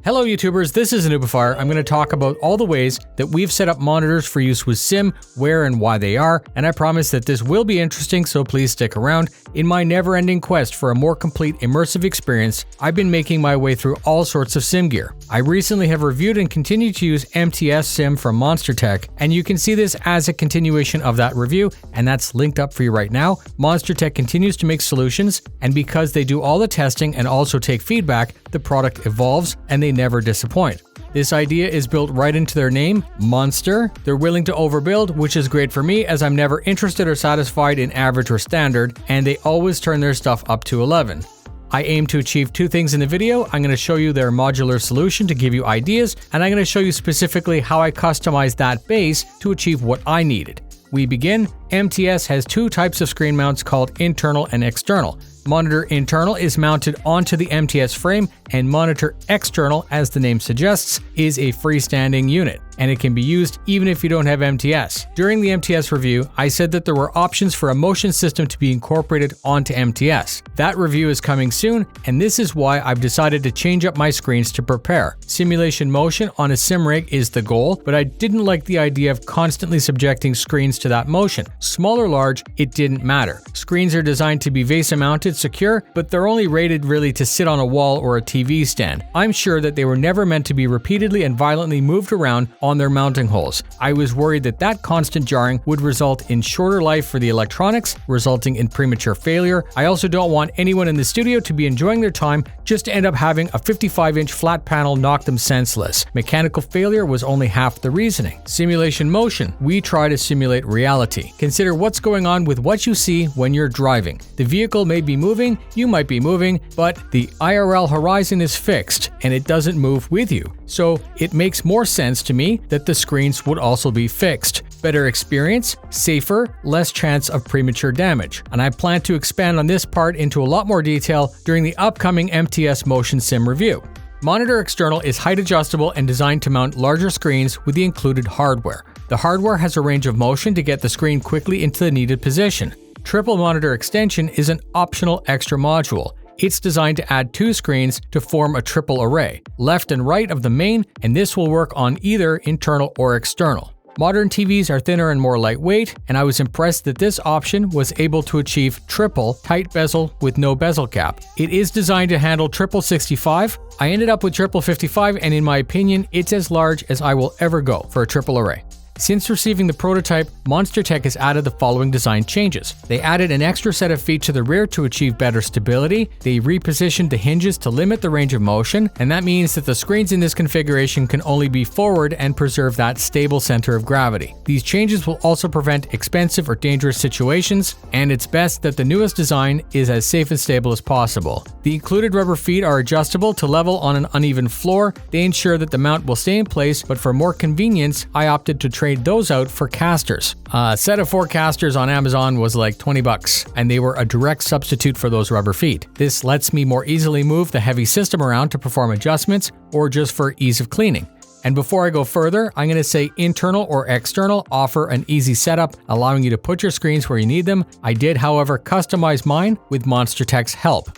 Hello YouTubers, this is noobifier. I'm going to talk about all the ways that we've set up monitors for use with Sim, where and why they are, and I promise that this will be interesting, so please stick around. In my never-ending quest for a more complete immersive experience, I've been making my way through all sorts of Sim gear. I recently have reviewed and continue to use MTS Sim from monstertech, and you can see this as a continuation of that review, and that's linked up for you right now. monstertech continues to make solutions, and because they do all the testing and also take feedback, the product evolves and they never disappoint. This idea is built right into their name, Monster. They're willing to overbuild, which is great for me as I'm never interested or satisfied in average or standard, and they always turn their stuff up to 11. I aim to achieve two things in the video. I'm going to show you their modular solution to give you ideas, and I'm going to show you specifically how I customized that base to achieve what I needed. We begin. MTS has two types of screen mounts called internal and external. Monitor internal is mounted onto the MTS frame, and monitor external, as the name suggests, is a freestanding unit, and it can be used even if you don't have MTS. During the MTS review, I said that there were options for a motion system to be incorporated onto MTS. That review is coming soon, and this is why I've decided to change up my screens to prepare. Simulation motion on a sim rig is the goal, but I didn't like the idea of constantly subjecting screens to that motion. Small or large, it didn't matter. Screens are designed to be VESA mounted secure, but they're only rated really to sit on a wall or a TV stand. I'm sure that they were never meant to be repeatedly and violently moved around on their mounting holes. I was worried that that constant jarring would result in shorter life for the electronics, resulting in premature failure. I also don't want anyone in the studio to be enjoying their time just to end up having a 55-inch flat panel knock them senseless. Mechanical failure was only half the reasoning. Simulation motion. We try to simulate reality. Consider what's going on with what you see when you're driving. The vehicle may be moving, you might be moving, but the IRL horizon is fixed and it doesn't move with you. So it makes more sense to me that the screens would also be fixed. Better experience, safer, less chance of premature damage. And I plan to expand on this part into a lot more detail during the upcoming MTS Motion Sim review. Monitor external is height adjustable and designed to mount larger screens with the included hardware. The hardware has a range of motion to get the screen quickly into the needed position. Triple monitor extension is an optional extra module. It's designed to add two screens to form a triple array, left and right of the main, and this will work on either internal or external. Modern TVs are thinner and more lightweight, and I was impressed that this option was able to achieve triple tight bezel with no bezel cap. It is designed to handle triple 65. I ended up with triple 55, and in my opinion, it's as large as I will ever go for a triple array. Since receiving the prototype, monstertech has added the following design changes. They added an extra set of feet to the rear to achieve better stability. They repositioned the hinges to limit the range of motion, and that means that the screens in this configuration can only be forward and preserve that stable center of gravity. These changes will also prevent expensive or dangerous situations, and it's best that the newest design is as safe and stable as possible. The included rubber feet are adjustable to level on an uneven floor. They ensure that the mount will stay in place, but for more convenience, I opted to trade those out for casters. A set of 4 casters on Amazon was like $20, and they were a direct substitute for those rubber feet. This lets me more easily move the heavy system around to perform adjustments or just for ease of cleaning. And before I go further, I'm going to say internal or external offer an easy setup, allowing you to put your screens where you need them. I did, however, customize mine with monstertech's help.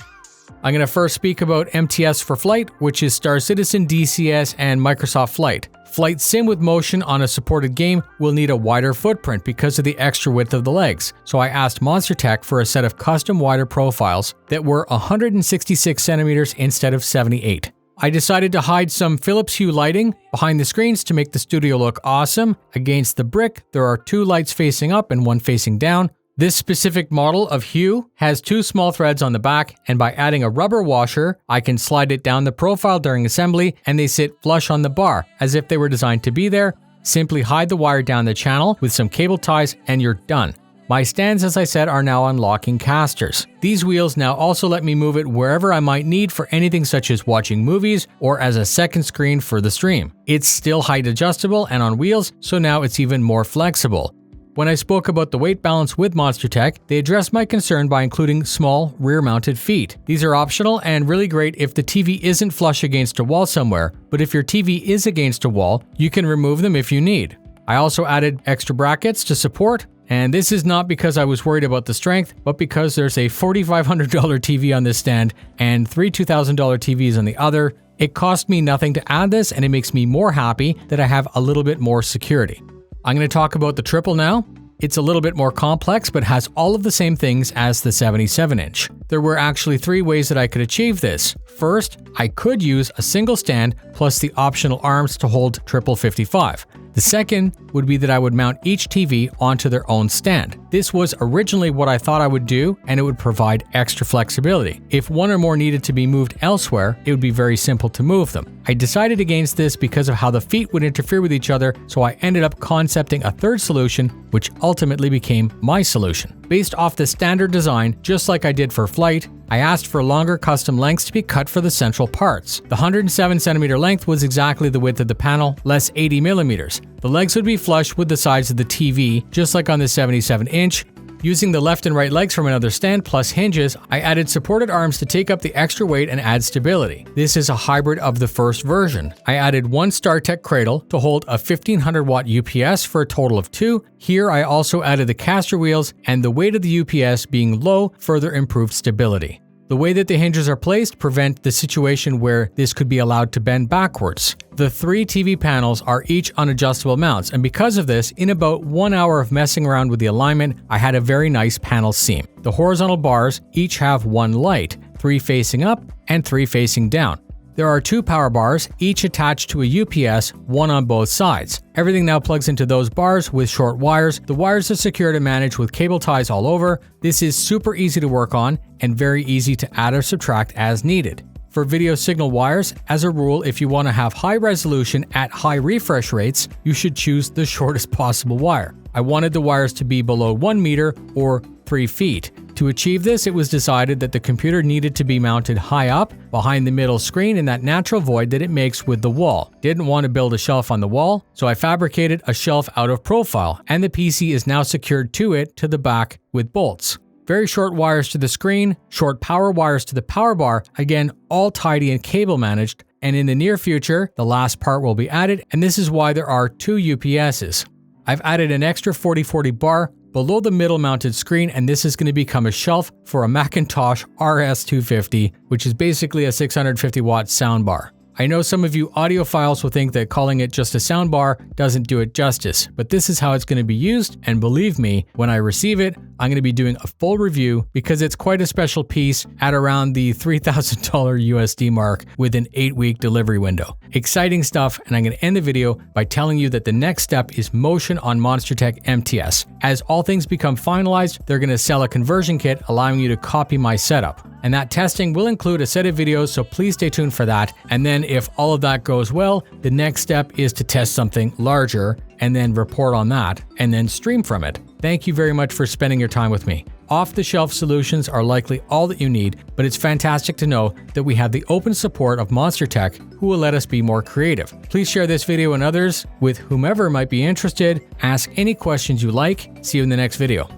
I'm going to first speak about MTS for Flight, which is Star Citizen, DCS, and Microsoft Flight. Flight sim with motion on a supported game will need a wider footprint because of the extra width of the legs, so I asked monstertech for a set of custom wider profiles that were 166 centimeters instead of 78. I decided to hide some Philips Hue lighting behind the screens to make the studio look awesome. Against the brick, there are 2 lights facing up and 1 facing down. This specific model of Hue has 2 small threads on the back, and by adding a rubber washer, I can slide it down the profile during assembly and they sit flush on the bar, as if they were designed to be there. Simply hide the wire down the channel with some cable ties and you're done. My stands, as I said, are now on locking casters. These wheels now also let me move it wherever I might need for anything such as watching movies or as a second screen for the stream. It's still height adjustable and on wheels, so now it's even more flexible. When I spoke about the weight balance with monstertech, they addressed my concern by including small rear-mounted feet. These are optional and really great if the TV isn't flush against a wall somewhere, but if your TV is against a wall, you can remove them if you need. I also added extra brackets to support, and this is not because I was worried about the strength, but because there's a $4,500 TV on this stand and 3 $2,000 TVs on the other. It cost me nothing to add this, and it makes me more happy that I have a little bit more security. I'm going to talk about the triple now. It's a little bit more complex, but has all of the same things as the 77-inch. There were actually 3 ways that I could achieve this. First, I could use a single stand plus the optional arms to hold triple 55. The second would be that I would mount each TV onto their own stand. This was originally what I thought I would do, and it would provide extra flexibility. If one or more needed to be moved elsewhere, it would be very simple to move them. I decided against this because of how the feet would interfere with each other, so I ended up concepting a third solution, which ultimately became my solution. Based off the standard design, just like I did for flight, I asked for longer custom lengths to be cut for the central parts. The 107cm length was exactly the width of the panel, less 80mm. The legs would be flush with the sides of the TV, just like on the 77-inch. Using the left and right legs from another stand plus hinges, I added supported arms to take up the extra weight and add stability. This is a hybrid of the first version. I added one StarTech cradle to hold a 1500 watt UPS for a total of 2. Here I also added the caster wheels, and the weight of the UPS being low further improved stability. The way that the hinges are placed prevent the situation where this could be allowed to bend backwards. The 3 TV panels are each on adjustable mounts, and because of this, in about 1 hour of messing around with the alignment, I had a very nice panel seam. The horizontal bars each have 1 light, 3 facing up and 3 facing down. There are 2 power bars, each attached to a UPS, 1 on both sides. Everything now plugs into those bars with short wires. The wires are secure to manage with cable ties all over. This is super easy to work on and very easy to add or subtract as needed. For video signal wires, as a rule, if you want to have high resolution at high refresh rates, you should choose the shortest possible wire. I wanted the wires to be below 1 meter or 3 feet. To achieve this, it was decided that the computer needed to be mounted high up, behind the middle screen in that natural void that it makes with the wall. Didn't want to build a shelf on the wall, so I fabricated a shelf out of profile, and the PC is now secured to it to the back with bolts. Very short wires to the screen, short power wires to the power bar, again, all tidy and cable managed, and in the near future, the last part will be added, and this is why there are 2 UPSs. I've added an extra 4040 bar below the middle mounted screen, and this is going to become a shelf for a Macintosh RS250, which is basically a 650 watt soundbar. I know some of you audiophiles will think that calling it just a soundbar doesn't do it justice, but this is how it's going to be used, and believe me, when I receive it, I'm going to be doing a full review because it's quite a special piece at around the $3,000 USD mark with an 8-week delivery window. Exciting stuff, and I'm going to end the video by telling you that the next step is motion on monstertech MTS. As all things become finalized, they're going to sell a conversion kit allowing you to copy my setup. And that testing will include a set of videos, so please stay tuned for that. And then if all of that goes well, the next step is to test something larger and then report on that and then stream from it. Thank you very much for spending your time with me. Off-the-shelf solutions are likely all that you need, but it's fantastic to know that we have the open support of monstertech who will let us be more creative. Please share this video and others with whomever might be interested. Ask any questions you like. See you in the next video.